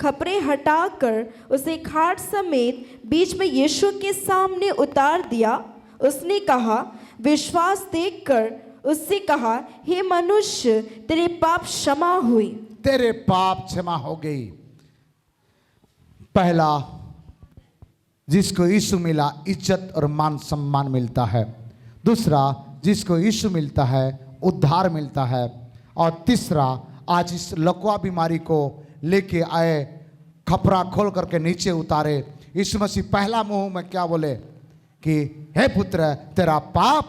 खपरे हटाकर उसे खाट समेत बीच में यीशु के सामने उतार दिया। उसने कहा, विश्वास देखकर उससे कहा, हे मनुष्य, तेरे पाप क्षमा हुई। तेरे पाप क्षमा हो गई। पहला, जिसको यीशु मिला इज्जत और मान सम्मान मिलता है। दूसरा, जिसको यीशु मिलता है उद्धार मिलता है। और तीसरा, आज इस लकवा बीमारी को लेके आए, खपरा खोल करके नीचे उतारे। यीशु मसीह पहला मुंह में क्या बोले कि हे पुत्र, तेरा पाप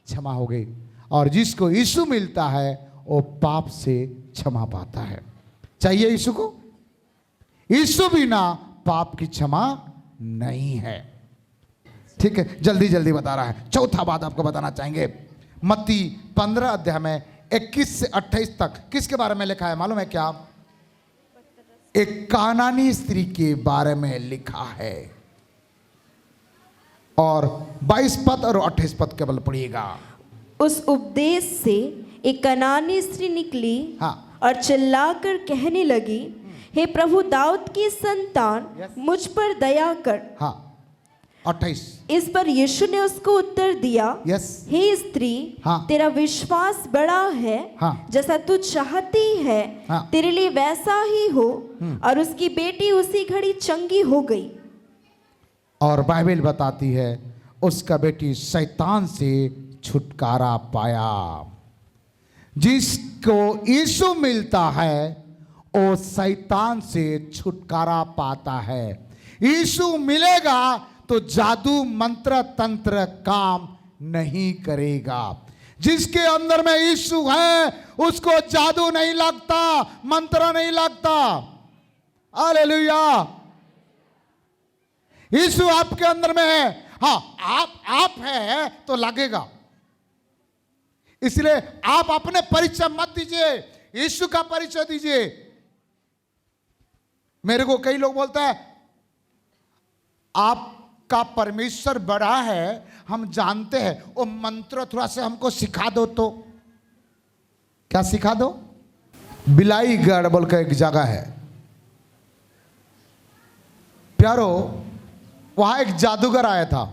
क्षमा हो गई। और जिसको यीशु मिलता है वो पाप से क्षमा पाता है। चाहिए यीशु को? यीशु बिना पाप की क्षमा नहीं है। ठीक है, जल्दी जल्दी बता रहा है। चौथा बात आपको बताना चाहेंगे, मत्ती 15 अध्याय में 21 से 28 तक किसके बारे में लिखा है मालूम है क्या? एक कानानी स्त्री के बारे में लिखा है। और 22 पद और 28 पद केवल पढ़िएगा। उस उपदेश से एक कनानी स्त्री निकली, हाँ। और चिल्लाकर कहने लगी, हे प्रभु दाऊद की संतान, मुझ पर दया कर। हाँ, 28। इस पर यीशु ने उसको उत्तर दिया, यस। हे स्त्री, हाँ। तेरा विश्वास बड़ा है, हाँ। जैसा तू चाहती है हाँ। तेरे लिए वैसा ही हो। और उसकी बेटी उसी घड़ी चंगी हो गई। और बाइबल बताती है उसका बेटी शैतान से छुटकारा पाया। जिसको यीशु मिलता है वो शैतान से छुटकारा पाता है। यीशु मिलेगा तो जादू मंत्र तंत्र काम नहीं करेगा। जिसके अंदर में यीशु है उसको जादू नहीं लगता, मंत्र नहीं लगता। हालेलुया। यीशु आपके अंदर में है। हाँ, आप है तो लगेगा। इसलिए आप अपने परिचय मत दीजिए, यीशु का परिचय दीजिए। मेरे को कई लोग बोलते हैं आपका परमेश्वर बड़ा है, हम जानते हैं, वो मंत्र थोड़ा सा हमको सिखा दो। तो क्या सिखा दो? बिलाईगढ़ बोल कर एक जगह है प्यारो, वहां एक जादूगर आया था।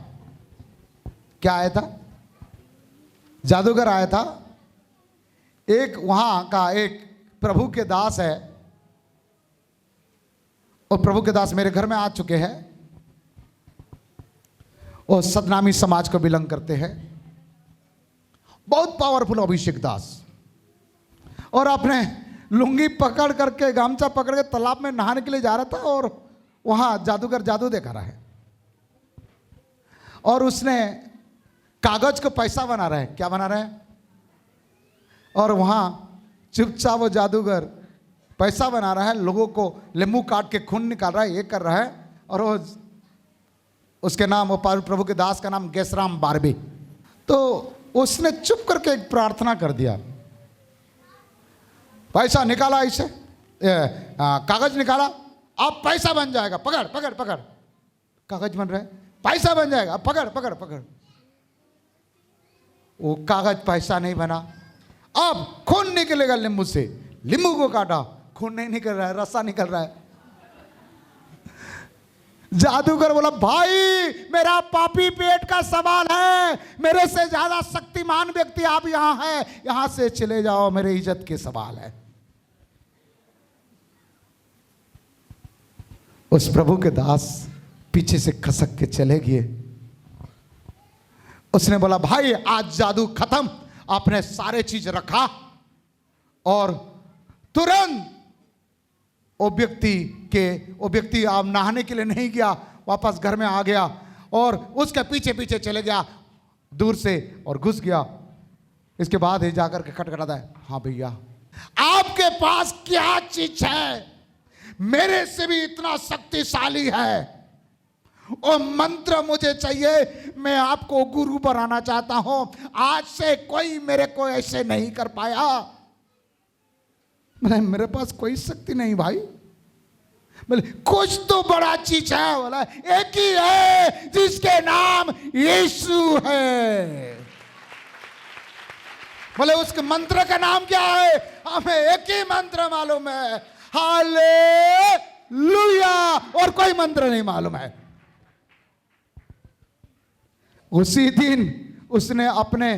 क्या आया था? जादूगर आया था। एक वहां का एक प्रभु के दास है, और प्रभु के दास मेरे घर में आ चुके हैं। वो सतनामी समाज को बिलोंग करते हैं। बहुत पावरफुल अभिषेक दास। और अपने लुंगी पकड़ करके, गामछा पकड़ के तालाब में नहाने के लिए जा रहा था, और वहां जादूगर जादू देखा रहा है। और उसने कागज को पैसा बना रहा है। क्या बना रहा है? और वहां चुपचाप वो जादूगर पैसा बना रहा है, लोगों को लींबू काट के खून निकाल रहा है, ये कर रहा है। और वो उसके नाम, वो प्रभु के दास का नाम गेसराम बारबी। तो उसने चुप करके एक प्रार्थना कर दिया, पैसा निकाला इसे, कागज निकाला, अब पैसा बन जाएगा, पकड़ पकड़ पकड़, कागज बन रहा है, पैसा बन जाएगा, पकड़ पकड़ पकड़। वो कागज पैसा नहीं बना। अब खून निकलेगा नींबू से, नींबू को काटा, खून नहीं निकल रहा है, रसा निकल रहा है। जादूगर बोला, भाई मेरा पापी पेट का सवाल है, मेरे से ज्यादा शक्तिमान व्यक्ति आप यहां है, यहां से चले जाओ, मेरे इज्जत के सवाल है। उस प्रभु के दास पीछे से खसक के चले गए। उसने बोला, भाई आज जादू खत्म। आपने सारे चीज रखा और तुरंत वो व्यक्ति आप नहाने के लिए नहीं गया, वापस घर में आ गया और उसके पीछे पीछे चले गया दूर से और घुस गया। इसके बाद ही जाकर के खटखटाता है, हाँ भैया आपके पास क्या चीज है, मेरे से भी इतना शक्तिशाली है, और मंत्र मुझे चाहिए, मैं आपको गुरु बनाना चाहता हूं, आज से कोई मेरे को ऐसे नहीं कर पाया। बोले, मेरे पास कोई शक्ति नहीं भाई। बोले, कुछ तो बड़ा चीज है। बोला, एक ही है जिसके नाम यीशु है। बोले, उसके मंत्र का नाम क्या है? हमें एक ही मंत्र मालूम है, हालेलुया, और कोई मंत्र नहीं मालूम है। उसी दिन उसने अपने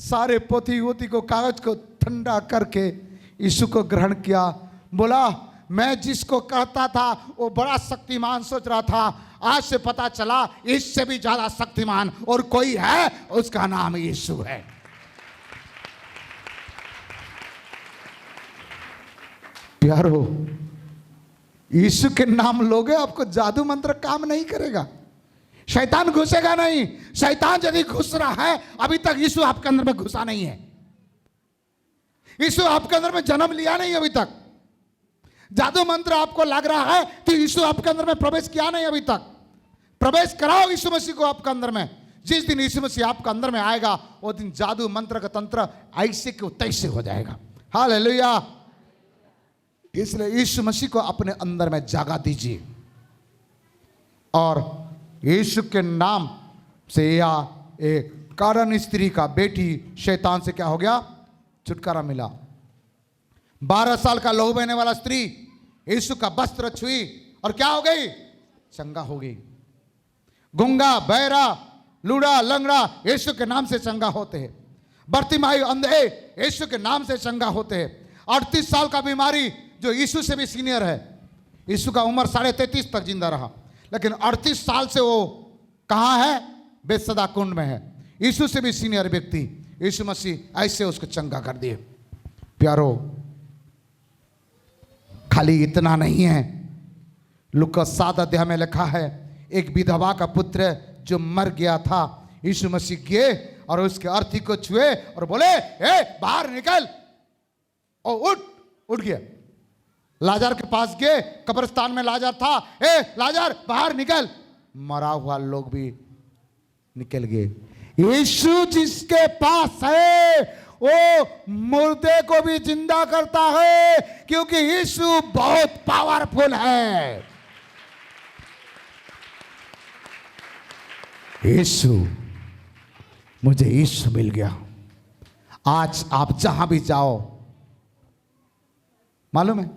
सारे पोथी वोथी को, कागज को ठंडा करके यीशु को ग्रहण किया। बोला, मैं जिसको कहता था वो बड़ा शक्तिमान सोच रहा था, आज से पता चला इससे भी ज्यादा शक्तिमान और कोई है, उसका नाम यीशु है। प्यारो, यीशु के नाम लोगे, आपको जादू मंत्र काम नहीं करेगा, शैतान घुसेगा नहीं। शैतान यदि घुस रहा है, अभी तक यीशु आपके अंदर में घुसा नहीं है, यीशु आपके अंदर में जन्म लिया नहीं अभी तक। जादू मंत्र आपको लग रहा है तो यीशु आपके अंदर में प्रवेश किया नहीं अभी तक। प्रवेश कराओ यीशु मसीह को आपके अंदर में। जिस दिन यीशु मसीह आपके अंदर में आएगा, वो दिन जादू मंत्र का तंत्र ऐसे के तैसे हो जाएगा। हालेलुया। इसलिए यीशु मसीह को अपने अंदर में जागा दीजिए, और यीशु के नाम से या एक कारण स्त्री का बेटी शैतान से क्या हो गया? छुटकारा मिला। 12 साल का लहू बहने वाला स्त्री यीशु का वस्त्र छुई और क्या हो गई? चंगा हो गई। गूंगा, बहरा, लूड़ा, लंगड़ा यीशु के नाम से चंगा होते हैं। बर्तिमाई अंधे यीशु के नाम से चंगा होते हैं। 38 साल का बीमारी जो यीशु से भी सीनियर है, यीशु का उम्र 33.5 तक जिंदा रहा, लेकिन 38 साल से वो कहाँ है? बेसदा कुंड में है। यीशु से भी सीनियर व्यक्ति, यीशु मसीह ऐसे उसको चंगा कर दिए। प्यारो, खाली इतना नहीं है। लूका 7 अध्याय में लिखा है, एक विधवा का पुत्र जो मर गया था, यीशु मसीह गए और उसके अर्थी को छुए और बोले, ए बाहर निकल, और उठ गया। लाजर के पास गए, कब्रिस्तान में लाजर था, ए लाजर बाहर निकल, मरा हुआ लोग भी निकल गए। यीशु जिसके पास है वो मुर्दे को भी जिंदा करता है, क्योंकि यीशु बहुत पावरफुल है। यीशु, मुझे यीशु मिल गया। आज आप जहां भी जाओ, मालूम है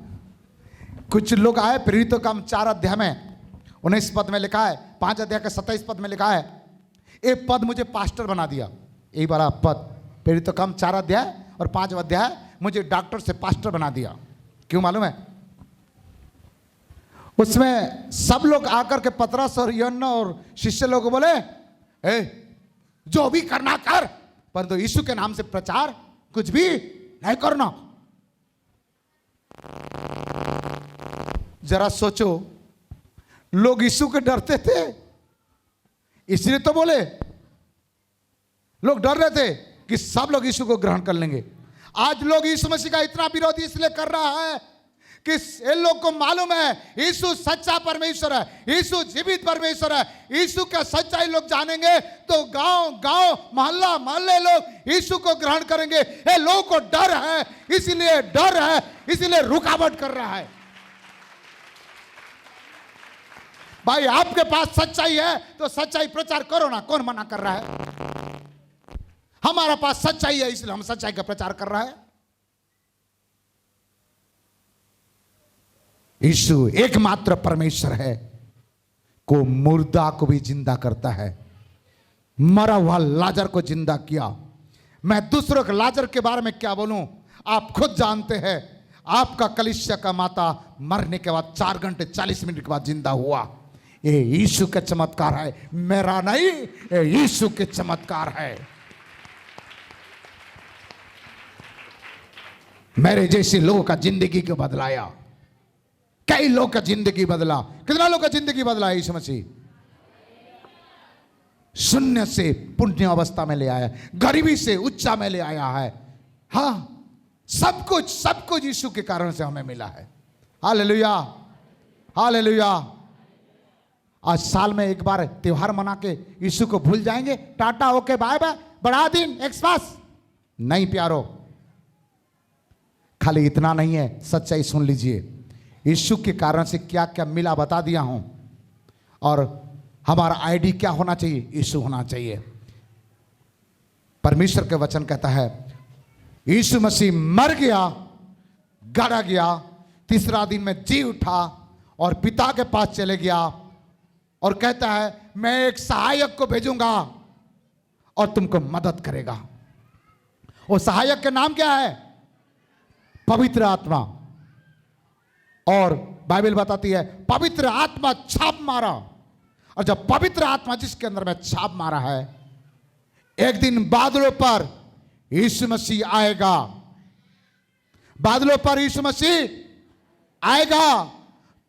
कुछ लोग आए, प्रेरितों का 4 अध्याय में 19 पद में लिखा है, 5 अध्याय के 27 पद में लिखा है, एक पद मुझे पास्टर बना दिया। यही बड़ा पद, प्रेरितों का 4 अध्याय और 5 अध्याय मुझे डॉक्टर से पास्टर बना दिया। क्यों मालूम है? उसमें सब लोग आकर के पतरस और यूहन्ना और शिष्य लोग बोले, ए जो भी करना कर, परंतु यीशु के नाम से प्रचार कुछ भी नहीं करना। जरा सोचो, लोग यीशु के डरते थे, इसलिए तो बोले। लोग डर रहे थे कि सब लोग यीशु को ग्रहण कर लेंगे। आज लोग यीशु मसीह का इतना विरोध इसलिए कर रहा है कि इन लोग को मालूम है यीशु सच्चा परमेश्वर है, यीशु जीवित परमेश्वर है। यीशु का सच्चाई लोग जानेंगे तो गांव गांव मोहल्ला मोहल्ले लोग यीशु को ग्रहण करेंगे। ये लोगों को डर है, इसीलिए रुकावट कर रहा है। भाई आपके पास सच्चाई है तो सच्चाई प्रचार करो ना, कौन मना कर रहा है? हमारा पास सच्चाई है इसलिए हम सच्चाई का प्रचार कर रहा है। यीशु एकमात्र परमेश्वर है, को मुर्दा को भी जिंदा करता है। मरा हुआ लाजर को जिंदा किया। मैं दूसरों के लाजर के बारे में क्या बोलूं, आप खुद जानते हैं। आपका कलीसिया का माता मरने के बाद 4 घंटे 40 मिनट के बाद जिंदा हुआ। ये यीशु के चमत्कार है, मेरा नहीं, ये यीशु के चमत्कार है। मेरे जैसे लोगों का जिंदगी को बदलाया, कई लोग का जिंदगी बदला। कितना लोग का जिंदगी बदला है यीशु मसीह? शून्य से पुण्य अवस्था में ले आया, गरीबी से उच्चा में ले आया है। हाँ, सब कुछ यीशु के कारण से हमें मिला है। Hallelujah, hallelujah. आज साल में एक बार त्योहार मना के यीशु को भूल जाएंगे, टाटा ओके बाय बाय, बड़ा दिन एक्सपास नहीं प्यारो। खाली इतना नहीं है, सच्चाई सुन लीजिए। यीशु के कारण से क्या क्या मिला बता दिया हूं, और हमारा आईडी क्या होना चाहिए? यीशु होना चाहिए। परमेश्वर के वचन कहता है यीशु मसीह मर गया, गाड़ा गया, तीसरा दिन में जी उठा और पिता के पास चले गया, और कहता है मैं एक सहायक को भेजूंगा और तुमको मदद करेगा। वो सहायक के नाम क्या है? पवित्र आत्मा। और बाइबल बताती है पवित्र आत्मा छाप मारा, और जब पवित्र आत्मा जिसके अंदर में छाप मारा है, एक दिन बादलों पर यीशु मसीह आएगा। बादलों पर यीशु मसीह आएगा,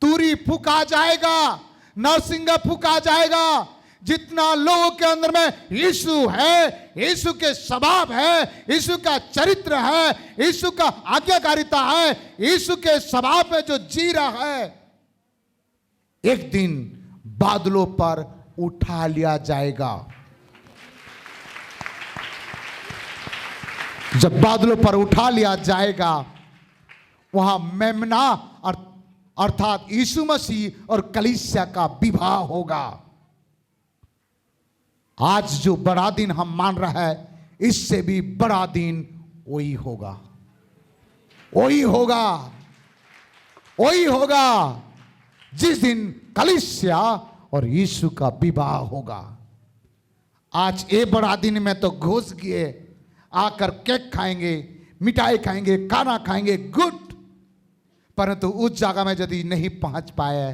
तूरी फूका जाएगा, नरसिंगा फूका जाएगा। जितना लोगों के अंदर में यीशु है, यीशु के स्वभाव है, यीशु का चरित्र है, यीशु का आज्ञाकारिता है, यीशु के स्वभाव में जो जी रहा है, एक दिन बादलों पर उठा लिया जाएगा। जब बादलों पर उठा लिया जाएगा, वहां मेमना अर्थात यीशु मसीह और कलीसिया का विवाह होगा। आज जो बड़ा दिन हम मान रहा है, इससे भी बड़ा दिन वही होगा, वही होगा, वही होगा जिस दिन कलीसिया और यीशु का विवाह होगा। आज ये बड़ा दिन में तो घुस गए, आकर केक खाएंगे, मिठाई खाएंगे, खाना खाएंगे, गुड। परंतु उस जगह में यदि नहीं पहुंच पाए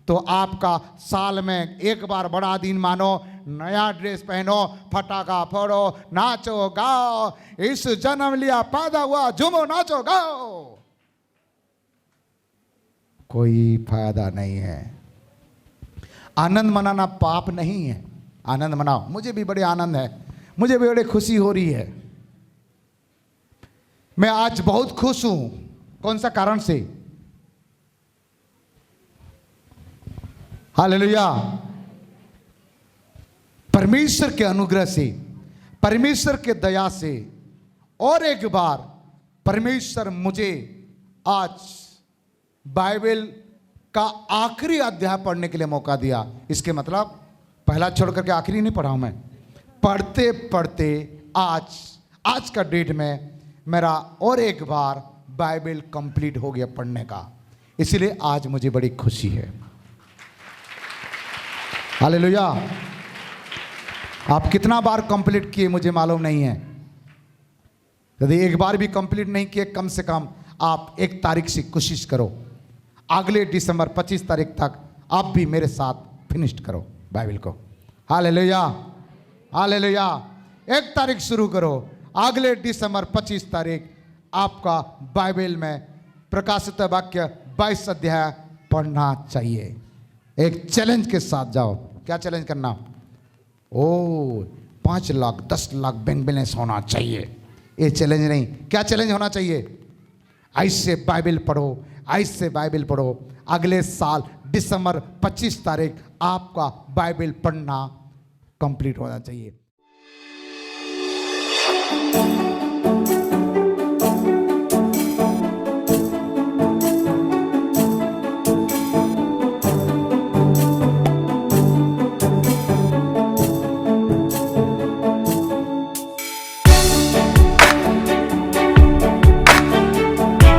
तो आपका साल में एक बार बड़ा दिन मानो, नया ड्रेस पहनो, फटाका फोड़ो, नाचो गाओ, इस जन्म लिया पैदा हुआ, झूमो नाचो गाओ, कोई फायदा नहीं है। आनंद मनाना पाप नहीं है, आनंद मनाओ। मुझे भी बड़े आनंद है, मुझे भी बड़ी खुशी हो रही है। मैं आज बहुत खुश हूं। कौन सा कारण से? हालेलुया। परमेश्वर के अनुग्रह से, परमेश्वर के दया से, और एक बार परमेश्वर मुझे आज बाइबल का आखिरी अध्याय पढ़ने के लिए मौका दिया। इसके मतलब पहला छोड़ करके आखिरी नहीं पढ़ा हूं मैं, पढ़ते पढ़ते आज का डेट में मेरा और एक बार बाइबल कंप्लीट हो गया पढ़ने का। इसलिए आज मुझे बड़ी खुशी है। हालेलुया। आप कितना बार कंप्लीट किए मुझे मालूम नहीं है। यदि एक बार भी कंप्लीट नहीं किए, कम से कम आप 1 तारीख से कोशिश करो, अगले दिसंबर 25 तारीख तक आप भी मेरे साथ फिनिश करो बाइबल को। Hallelujah, hallelujah. 1 तारीख शुरू करो, अगले दिसंबर 25 तारीख आपका बाइबल में प्रकाशित वाक्य 22 अध्याय पढ़ना चाहिए। एक चैलेंज के साथ जाओ। क्या चैलेंज करना? 5 लाख 10 लाख बैंक बैलेंस होना चाहिए। ये चैलेंज नहीं, क्या चैलेंज होना चाहिए? ऐसे बाइबल पढ़ो, आज से बाइबल पढ़ो। अगले साल दिसंबर 25 तारीख आपका बाइबल पढ़ना कंप्लीट होना चाहिए।